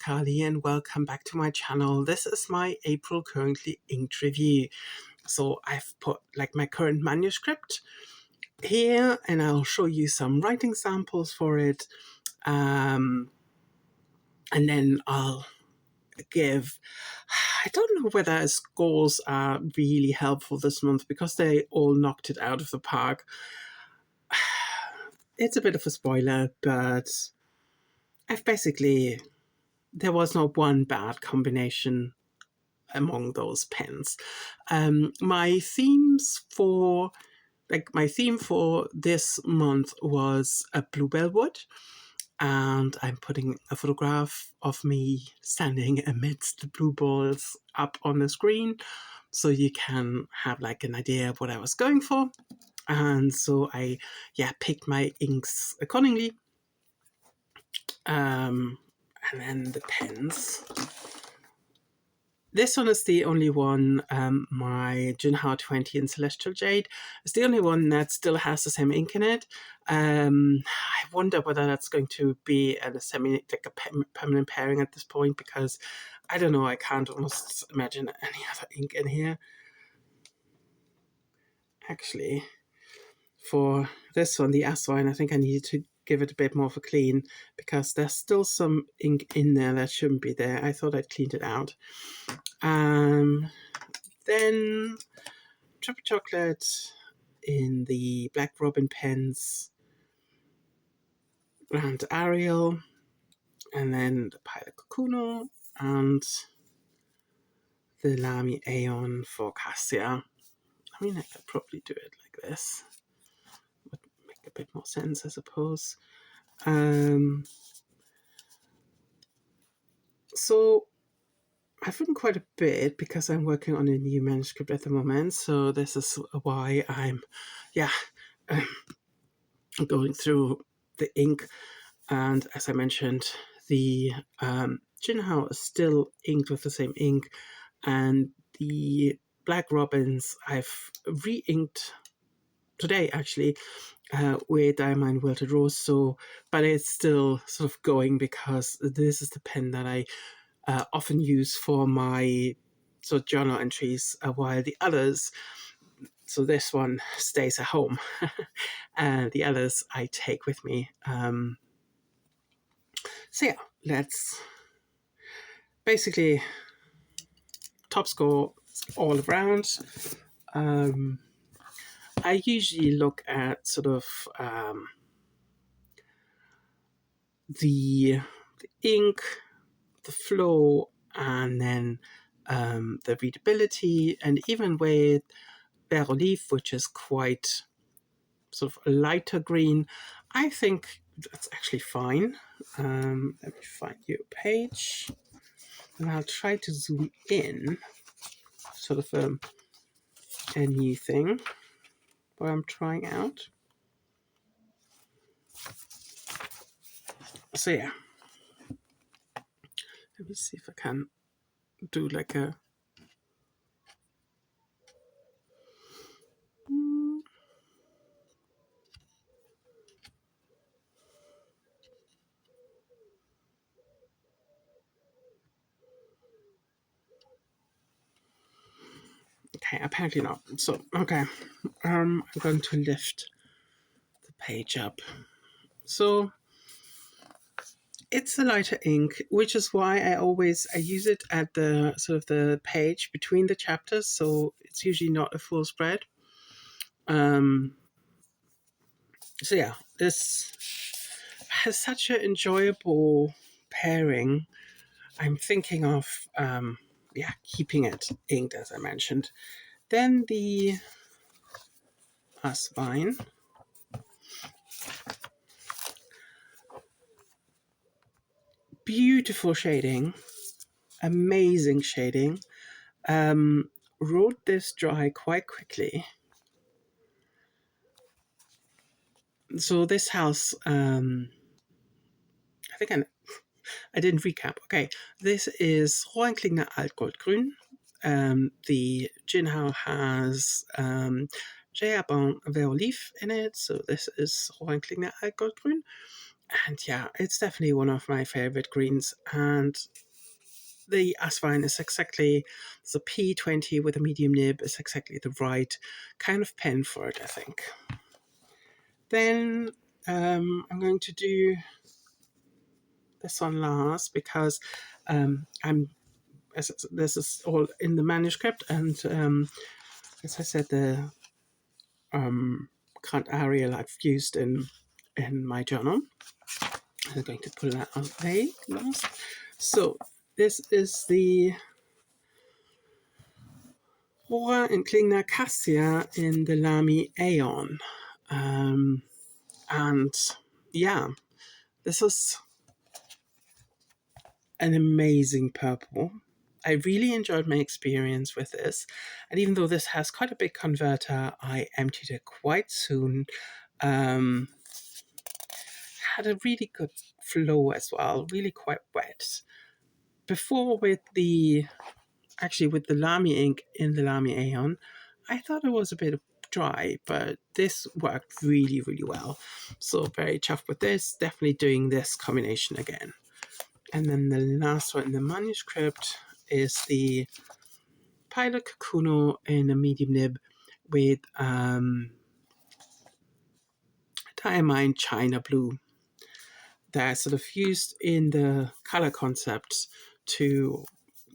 Kali and welcome back to my channel. This is my April currently inked review. So I've put like my current manuscript here and I'll show you some writing samples for it. And then I'll give, I don't know whether scores are really helpful this month because they all knocked it out of the park. It's a bit of a spoiler, but there was not one bad combination among those pens. My theme for this month was a bluebell wood, and I'm putting a photograph of me standing amidst the bluebells up on the screen, so you can have like an idea of what I was going for. And so I picked my inks accordingly. And then the pens. This one is the only one, my Junhao 20 in Celestial Jade. It's the only one that still has the same ink in it. I wonder whether that's going to be a permanent pairing at this point, because I don't know, I can't almost imagine any other ink in here. Actually, for this one, the Aswine, I think I needed to give it a bit more of a clean because there's still some ink in there that shouldn't be there. I thought I'd cleaned it out. Then Triple Chocolate in the Black Robin pens, and Ariel, and then the Pilot Cocuno and the Lamy Aeon for Cassia. I mean, I could probably do it like this. Would make a bit more sense, I suppose. So I've written quite a bit because I'm working on a new manuscript at the moment. So this is why I'm, going through the ink. And as I mentioned, the Junhao is still inked with the same ink, and the Black Robins I've re-inked today actually with Diamond Wilted Rose. So, but it's still sort of going because this is the pen that I often use for my sort of journal entries, while the others, so this one stays at home, and the others I take with me. So yeah, let's basically top score all around. I usually look at sort of the ink, the flow, and then the readability, and even with Bas Relief, which is quite sort of a lighter green, I think that's actually fine. Let me find you a page, and I'll try to zoom in, sort of a new thing what I'm trying out. So yeah, let me see if I can do like a okay, apparently not. So okay, I'm going to lift the page up. So it's a lighter ink, which is why I use it at the sort of the page between the chapters, so it's usually not a full spread. So yeah, this has such an enjoyable pairing. I'm thinking of keeping it inked, as I mentioned. Then the Asvine. Beautiful shading, amazing shading. Wrote this dry quite quickly. So this house, I think I didn't recap. Okay, this is Rohenklinger Altgoldgrün. The Junhao has Jayabon Verolif in it, so this is Rohenklinger Altgoldgrün. And yeah, it's definitely one of my favorite greens. And the Asvine is exactly, the P20 with a medium nib is exactly the right kind of pen for it, I think. Then I'm going to do this one last because this is all in the manuscript, and as I said, the current Arial I've used in my journal. I'm going to pull that out last. So this is the Hora and Klingner Cassia in the Lamy Aeon. And yeah, this is an amazing purple. I really enjoyed my experience with this. And even though this has quite a big converter, I emptied it quite soon. Had a really good flow as well, really quite wet. Before with the Lamy ink in the Lamy Aeon, I thought it was a bit dry, but this worked really, really well. So very chuffed with this, definitely doing this combination again. And then the last one in the manuscript is the Pilot Kakuno in a medium nib with diamine China blue. They're sort of used in the color concept to,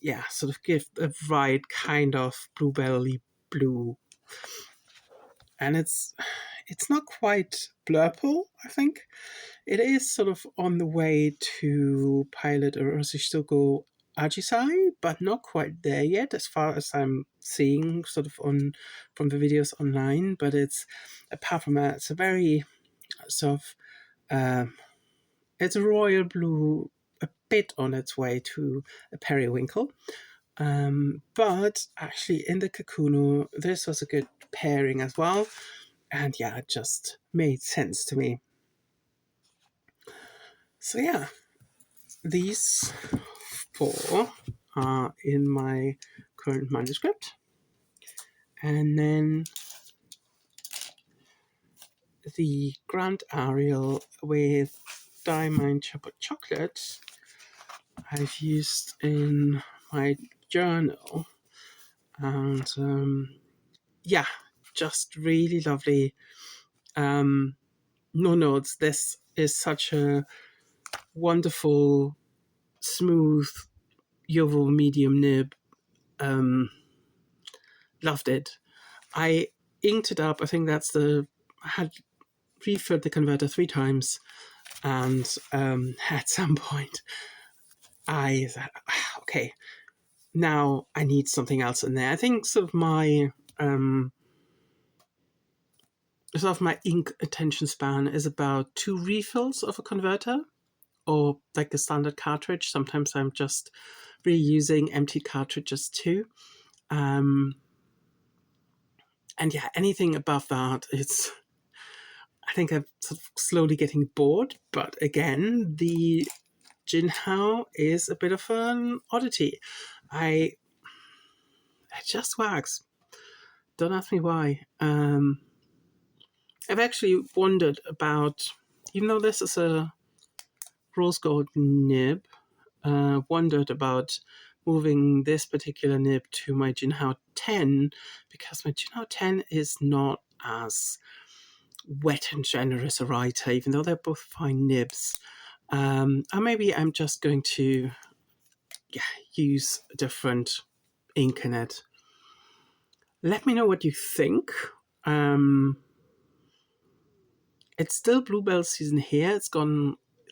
yeah, sort of give the right kind of bluebelly blue. And it's not quite blurple, I think. It is sort of on the way to Pilot or Rosishtogo Ajisai, but not quite there yet, as far as I'm seeing sort of from the videos online. But it's, apart from that, it's a very sort of it's a royal blue, a bit on its way to a periwinkle. But actually in the Kakuno, this was a good pairing as well. And yeah, it just made sense to me. So yeah, these 4 are in my current manuscript. And then the Grand Ariel with Diamond Chocolate I've used in my journal. And yeah, just really lovely. No notes. This is such a wonderful, smooth, Yovo medium nib. Loved it. I inked it up. I think I had refilled the converter 3 times, and at some point I thought, okay, now I need something else in there. I think sort of my ink attention span is about 2 refills of a converter, or like a standard cartridge. Sometimes I'm just reusing empty cartridges too. And yeah, anything above that, I think I'm sort of slowly getting bored. But again, the Jinhao is a bit of an oddity. It just works. Don't ask me why. I've actually wondered about, even though this is a rose gold nib, wondered about moving this particular nib to my Jinhao 10, because my Jinhao 10 is not as wet and generous a writer, even though they're both fine nibs. Or maybe I'm just going to use a different ink in it. Let me know what you think. It's still bluebell season here. It's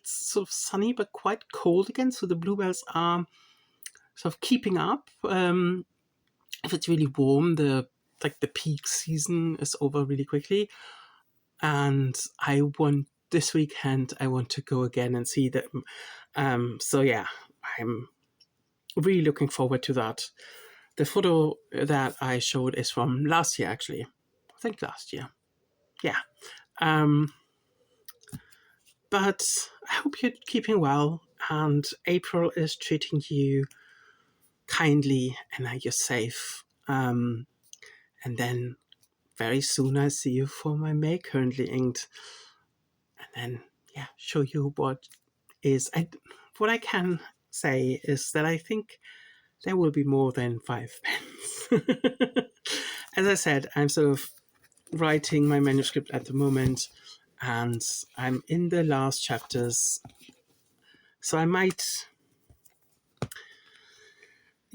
sort of sunny but quite cold again, so the bluebells are sort of keeping up. If it's really warm, the peak season is over really quickly. And this weekend I want to go again and see them. So yeah, I'm really looking forward to that. The photo that I showed is from last year, actually. I think last year. Yeah. But I hope you're keeping well, and April is treating you kindly, and that you're safe. And then very soon I see you for my May currently inked. And then, show you what is. What I can say is that I think there will be more than 5 pens. As I said, I'm sort of writing my manuscript at the moment, and I'm in the last chapters. So I might,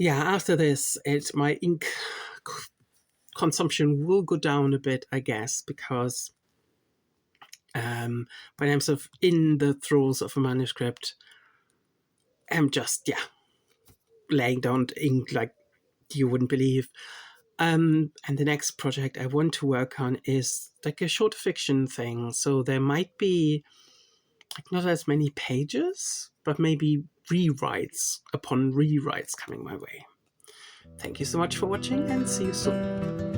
after this, my ink consumption will go down a bit, I guess, because when I'm sort of in the throes of a manuscript, I'm just, laying down ink like you wouldn't believe. And the next project I want to work on is like a short fiction thing. So there might be like not as many pages, but maybe rewrites upon rewrites coming my way. Thank you so much for watching, and see you soon.